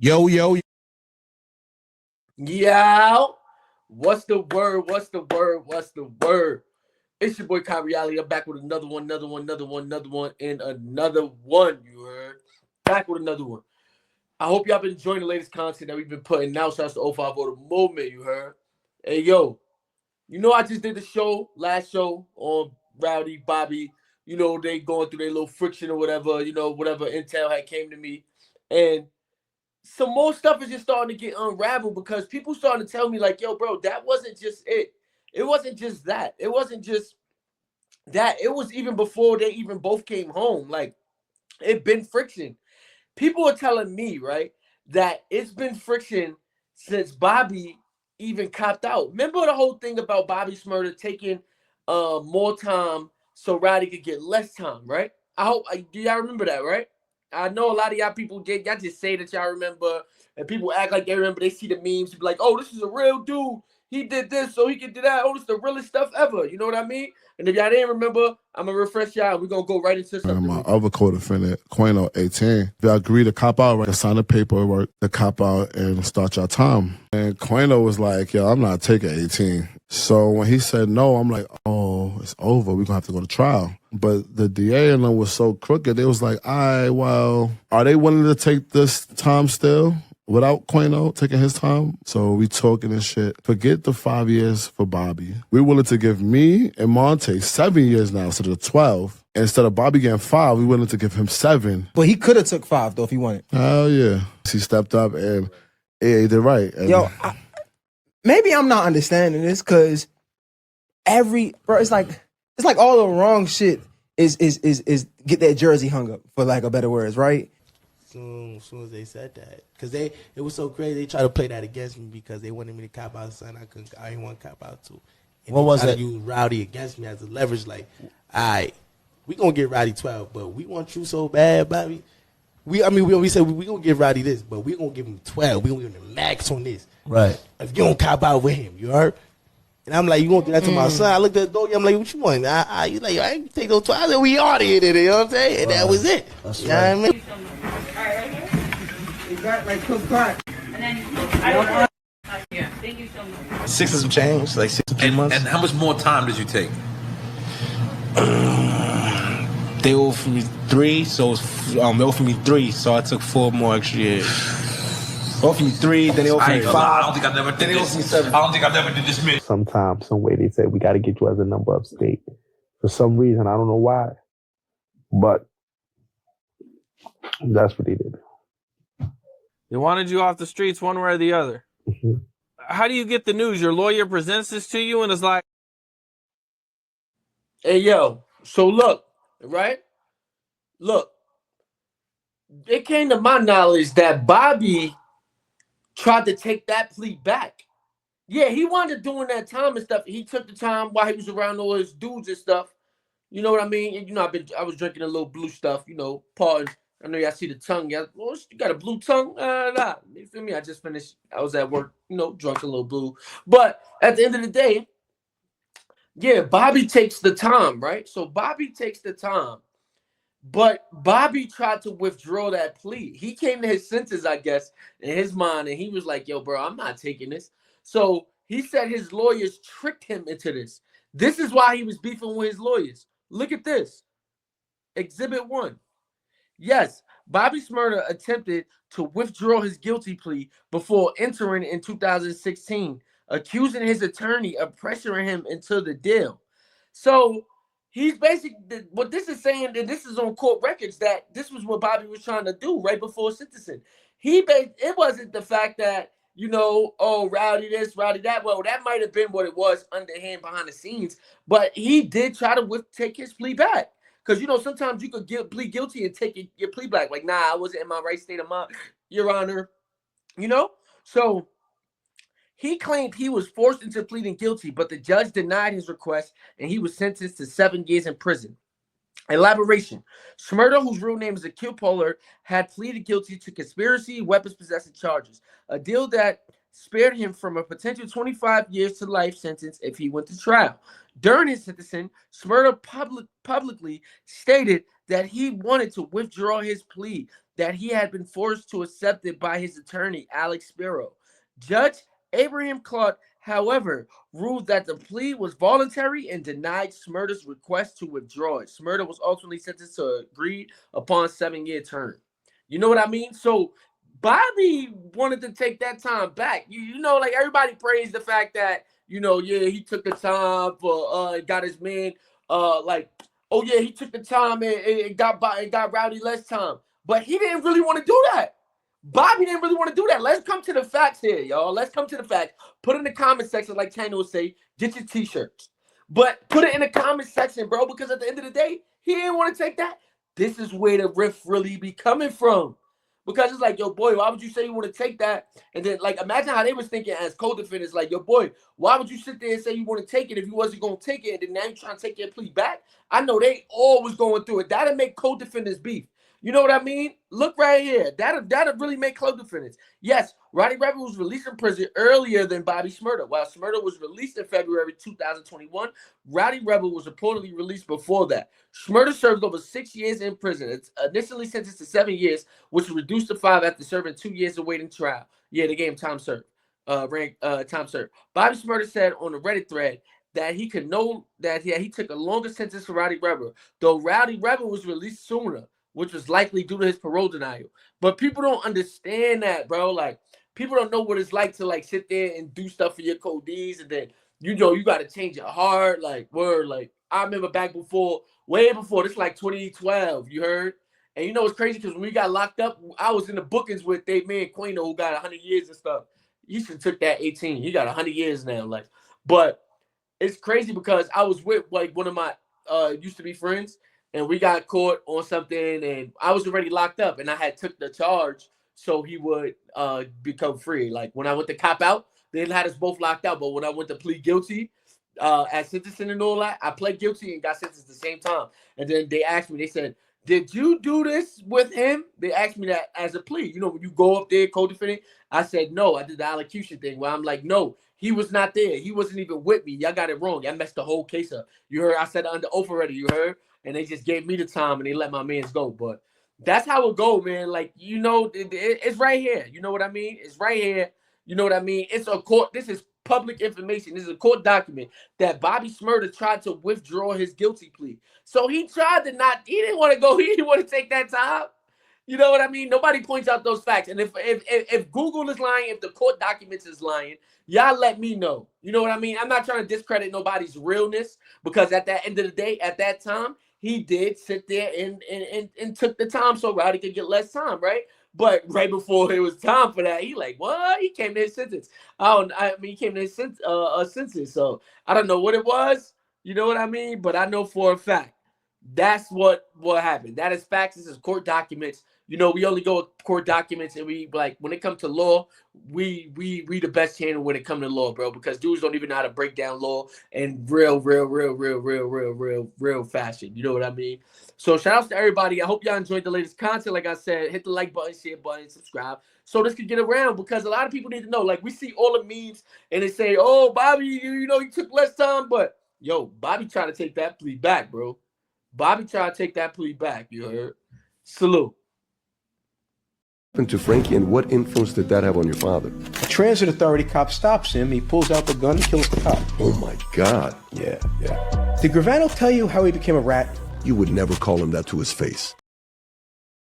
Yo, yo, Yo, what's the word? What's the word? What's the word? It's your boy Kha.Reality. I'm back with another one, and another one. You heard? Back with another one. I hope y'all been enjoying the latest content that we've been putting out. Shouts to 050 The Movement, you heard? Hey, yo, I just did the last show on Rowdy, Bobby. They going through their little friction or whatever, whatever intel had came to me. And some more stuff is just starting to get unraveled because people starting to tell me like, yo, bro, that wasn't just it. It wasn't just that. It wasn't just that. It was even before they even both came home. Like, it been friction. People are telling me, right, that it's been friction since Bobby even copped out. Remember the whole thing about Bobby Shmurda taking more time so Rowdy could get less time, right? Do y'all remember that, right? I know a lot of y'all people y'all just say that y'all remember, and people act like they remember. They see the memes, be like, "Oh, this is a real dude. He did this, so he can do that. Oh, this is the realest stuff ever." You know what I mean? And if y'all didn't remember, I'm gonna refresh y'all. We're gonna go right into something. my other co-defendant, Quino, 18. If y'all agree to cop out, right, sign the paperwork to cop out and start your time. And Quino was like, yo, I'm not taking 18. So when he said no, I'm like, oh, it's over. We're gonna have to go to trial. But the DA and them was so crooked, they was like, all right, well, are they willing to take this time still? Without Quino taking his time. So we talking and shit. Forget the 5 years for Bobby. We're willing to give me and Monte 7 years now instead of 12. And instead of Bobby getting 5, we're willing to give him 7. But he could have took 5 though if he wanted. Hell yeah. He stepped up and he did right. And yo, maybe I'm not understanding this because it's like all the wrong shit is get that jersey hung up, for lack of better words, right? As soon as they said that, because it was so crazy. They tried to play that against me because they wanted me to cop out, son. I didn't want to cop out too. And what was it? Use Rowdy against me as a leverage. Like, all right, we gonna get Rowdy 12, but we want you so bad, Bobby. We said we gonna give Rowdy this, but we gonna give him 12. We gonna give him the max on this. Right. If you don't cop out with him, you heard? And I'm like, you gonna do that to my son? I looked at the dog. I'm like, what you want? You like, I ain't take those 12. I said, we are here, you know what I'm saying? And that was it. That's you know what I mean? Right here. You got like cooked crack. And then I don't want. Yeah. Thank you so much. 6 and some change, like 6 to 2 months. And how much more time did you take? They offered me 3, so they offered me 3, so I took 4 more extra years. They offered me 3, then they offered me 5. I don't think I never did then they this. offered me 7. I don't think I never did this many. Sometime, some way, they said we got to get you as a number upstate. For some reason, I don't know why, but that's what they did. They wanted you off the streets one way or the other. Mm-hmm. How do you get the news? Your lawyer presents this to you and is like, Hey, yo, so look, right? Look, it came to my knowledge that Bobby tried to take that plea back. Yeah, he wanted doing that time and stuff. He took the time while he was around all his dudes and stuff. You know what I mean? And, I was drinking a little blue stuff, pardon. I know y'all see the tongue. You got a blue tongue? Nah. You feel me? I just finished. I was at work, drunk a little blue. But at the end of the day, yeah, Bobby takes the time, right? So Bobby takes the time. But Bobby tried to withdraw that plea. He came to his senses, I guess, in his mind, and he was like, yo, bro, I'm not taking this. So he said his lawyers tricked him into this. This is why he was beefing with his lawyers. Look at this. Exhibit 1. Yes, Bobby Shmurda attempted to withdraw his guilty plea before entering in 2016, accusing his attorney of pressuring him into the deal. So he's basically, what this is saying, and this is on court records, that this was what Bobby was trying to do right before sentencing. It wasn't the fact that, oh, Rowdy this, Rowdy that. Well, that might have been what it was underhand behind the scenes, but he did try to take his plea back. Because, sometimes you could plead guilty and take your plea back. Like, nah, I wasn't in my right state of mind, Your Honor. So he claimed he was forced into pleading guilty, but the judge denied his request, and he was sentenced to 7 years in prison. Elaboration. Shmurda, whose real name is Akil Pollard, had pleaded guilty to conspiracy, weapons possession charges, a deal that spared him from a potential 25 years to life sentence if he went to trial. During his sentencing, Shmurda publicly stated that he wanted to withdraw his plea. that he had been forced to accept it by his attorney, Alex Spiro. Judge Abraham Clark, however, ruled that the plea was voluntary and denied Shmurda's request to withdraw it. Shmurda was ultimately sentenced to an agreed upon 7-year term. You know what I mean? So Bobby wanted to take that time back. You know, like everybody praised the fact that, you know, yeah, he took the time for got his man like, oh yeah, he took the time and got Rowdy less time. But he didn't really want to do that. Bobby didn't really want to do that. Let's come to the facts here, y'all. Let's come to the facts. Put in the comment section, like China will say, get your t-shirts. But put it in the comment section, bro, because at the end of the day, he didn't want to take that. This is where the riff really be coming from. Because it's like, yo, boy, why would you say you want to take that? And then, like, imagine how they was thinking as co-defendants, like, yo, boy, why would you sit there and say you want to take it if you wasn't going to take it? And then now you trying to take your plea back? I know they always going through it. That'll make co-defendants beef. You know what I mean? Look right here. That'll really make co-defendants. Yes, Rowdy Rebel was released from prison earlier than Bobby Shmurda. While Shmurda was released in February 2021, Rowdy Rebel was reportedly released before that. Shmurda served over 6 years in prison. It's initially sentenced to 7 years, which was reduced to 5 after serving 2 years awaiting trial. Yeah, they gave him time served. Time served. Bobby Shmurda said on the Reddit thread that he could know that he took a longer sentence for Rowdy Rebel, though Rowdy Rebel was released sooner, which was likely due to his parole denial. But people don't understand that, bro. Like, people don't know what it's like to, like, sit there and do stuff for your codees, and then, you know, you got to change your heart. Like, word, like, I remember back before, way before, this like 2012, you heard? And you know what's crazy? Because when we got locked up, I was in the bookings with they man Quino, who got 100 years and stuff. You should have took that 18. He got 100 years now. Like, but it's crazy because I was with, like, one of my used to be friends, and we got caught on something, and I was already locked up, and I had took the charge so he would become free. Like, when I went to cop out, they had us both locked out, but when I went to plead guilty at sentencing and all that, I pled guilty and got sentenced at the same time. And then they asked me, they said, did you do this with him? They asked me that as a plea. You know, when you go up there, co-defendant, I said, no, I did the allocution thing where I'm like, no, he was not there. He wasn't even with me. Y'all got it wrong. Y'all messed the whole case up. You heard? I said it under oath already. You heard? And they just gave me the time and they let my mans go. But that's how it go, man. Like, you know, it's right here. You know what I mean? It's right here. You know what I mean? It's a court. This is public information. This is a court document that Bobby Shmurda tried to withdraw his guilty plea. So he tried to not, he didn't want to go, he didn't want to take that time. You know what I mean? Nobody points out those facts. And if Google is lying, if the court documents is lying, y'all let me know. You know what I mean? I'm not trying to discredit nobody's realness, because at that end of the day, at that time, he did sit there and took the time so Rowdy could get less time, right? But right before it was time for that, he like, what? He came to his sentence. He came to his sentence. So I don't know what it was. You know what I mean? But I know for a fact that's what happened. That is facts. This is court documents. You know, we only go with court documents, and we, like, when it comes to law, we the best channel when it comes to law, bro, because dudes don't even know how to break down law in real fashion. You know what I mean? So shout outs to everybody. I hope y'all enjoyed the latest content. Like I said, hit the like button, share button, subscribe, so this could get around, because a lot of people need to know. Like, we see all the memes and they say, oh, Bobby, you know, he took less time, but yo, Bobby tried to take that plea back, bro. Bobby tried to take that plea back. You heard? Salute. To Frankie, and what influence did that have on your father? A transit authority cop stops him. He pulls out the gun and kills the cop. Oh my God. Yeah. Did Gravano tell you how he became a rat? You would never call him that to his face.